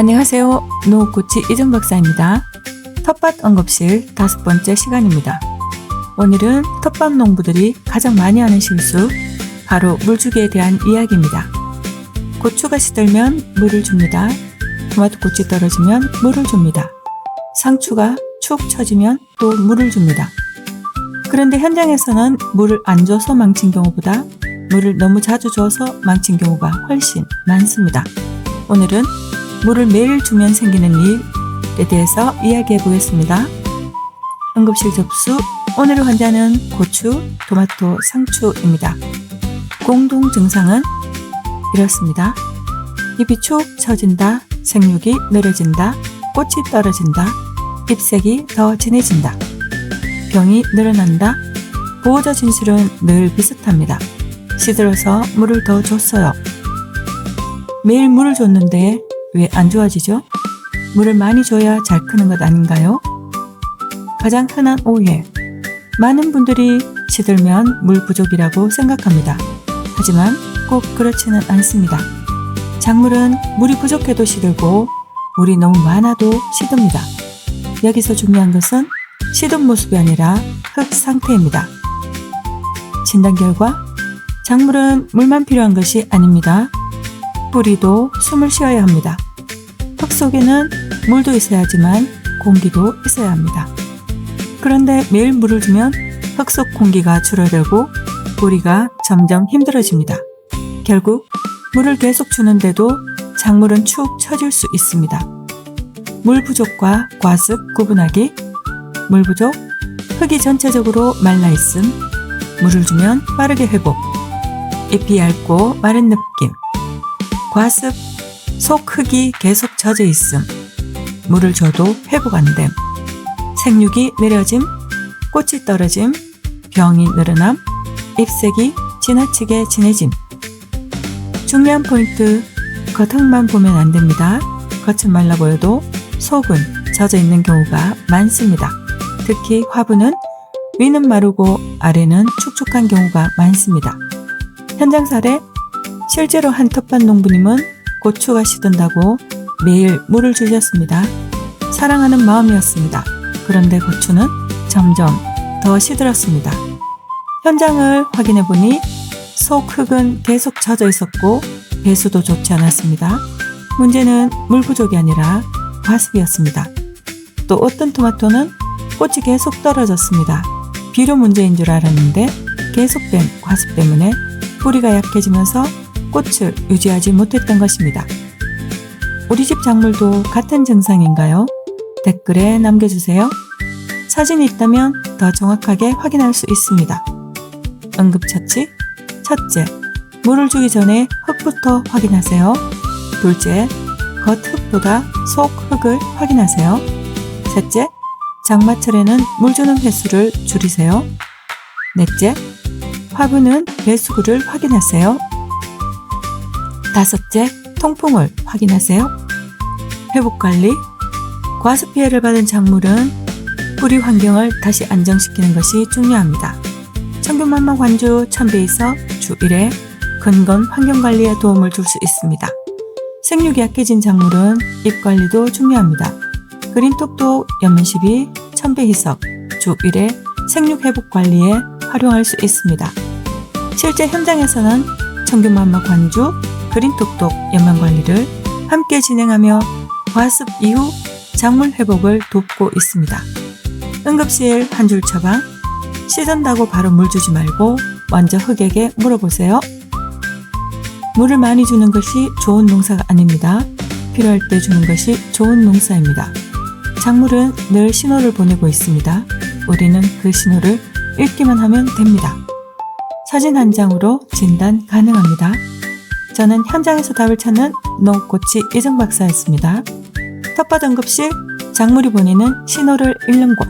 안녕하세요. 농업코치 이정박사입니다. 텃밭 언급실 5번째 시간입니다. 오늘은 텃밭 농부들이 가장 많이 하는 실수, 바로 물주기에 대한 이야기입니다. 고추가 시들면 물을 줍니다. 토마토꽃이 떨어지면 물을 줍니다. 상추가 축 처지면 또 물을 줍니다. 그런데 현장에서는 물을 안 줘서 망친 경우보다 물을 너무 자주 줘서 망친 경우가 훨씬 많습니다. 오늘은 물을 매일 주면 생기는 일에 대해서 이야기해 보겠습니다. 응급실 접수, 오늘의 환자는 고추, 토마토, 상추입니다. 공동 증상은 이렇습니다. 잎이 축 처진다, 생육이 느려진다, 꽃이 떨어진다, 잎색이 더 진해진다, 병이 늘어난다. 보호자 진술은 늘 비슷합니다. 시들어서 물을 더 줬어요. 매일 물을 줬는데 왜 안 좋아지죠? 물을 많이 줘야 잘 크는 것 아닌가요? 가장 흔한 오해. 많은 분들이 시들면 물 부족이라고 생각합니다. 하지만 꼭 그렇지는 않습니다. 작물은 물이 부족해도 시들고 물이 너무 많아도 시듭니다. 여기서 중요한 것은 시든 모습이 아니라 흙 상태입니다. 진단 결과, 작물은 물만 필요한 것이 아닙니다. 뿌리도 숨을 쉬어야 합니다. 흙 속에는 물도 있어야 하지만 공기도 있어야 합니다. 그런데 매일 물을 주면 흙 속 공기가 줄어들고 뿌리가 점점 힘들어집니다. 결국 물을 계속 주는데도 작물은 축 처질 수 있습니다. 물 부족과 과습 구분하기. 물 부족, 흙이 전체적으로 말라있음. 물을 주면 빠르게 회복. 잎이 얇고 마른 느낌. 과습, 속 흙이 계속 젖어 있음. 물을 줘도 회복 안 됨. 생육이 느려짐, 꽃이 떨어짐, 병이 늘어남, 잎색이 지나치게 진해짐. 중요한 포인트, 겉흙만 보면 안 됩니다. 겉은 말라 보여도 속은 젖어 있는 경우가 많습니다. 특히 화분은 위는 마르고 아래는 축축한 경우가 많습니다. 현장 사례, 실제로 한 텃밭 농부님은 고추가 시든다고 매일 물을 주셨습니다. 사랑하는 마음이었습니다. 그런데 고추는 점점 더 시들었습니다. 현장을 확인해 보니 속 흙은 계속 젖어 있었고 배수도 좋지 않았습니다. 문제는 물 부족이 아니라 과습이었습니다. 또 어떤 토마토는 꽃이 계속 떨어졌습니다. 비료 문제인 줄 알았는데 계속된 과습 때문에 뿌리가 약해지면서 꽃을 유지하지 못했던 것입니다. 우리 집 작물도 같은 증상인가요? 댓글에 남겨주세요. 사진이 있다면 더 정확하게 확인할 수 있습니다. 응급처치. 첫째, 물을 주기 전에 흙부터 확인하세요. 둘째, 겉흙보다 속 흙을 확인하세요. 셋째, 장마철에는 물 주는 횟수를 줄이세요. 넷째, 화분은 배수구를 확인하세요. 다섯째, 통풍을 확인하세요. 회복관리. 과습 피해를 받은 작물은 뿌리 환경을 다시 안정시키는 것이 중요합니다. 청균만마 관주 1000배에서 주 1회 근건 환경관리에 도움을 줄 수 있습니다. 생육이 약해진 작물은 잎 관리도 중요합니다. 그린톡톡 연면12 1000배 희석 주 1회 생육 회복 관리에 활용할 수 있습니다. 실제 현장에서는 청균만마 관주, 그린톡톡 연면 관리를 함께 진행하며 과습 이후 작물 회복을 돕고 있습니다. 응급실 한 줄 처방. 시든다고 바로 물 주지 말고 먼저 흙에게 물어보세요. 물을 많이 주는 것이 좋은 농사가 아닙니다. 필요할 때 주는 것이 좋은 농사입니다. 작물은 늘 신호를 보내고 있습니다. 우리는 그 신호를 읽기만 하면 됩니다. 사진 한 장으로 진단 가능합니다. 저는 현장에서 답을 찾는 농업코치 이정박사였습니다. 텃밭 응급실, 작물이 보내는 신호를 읽는 곳.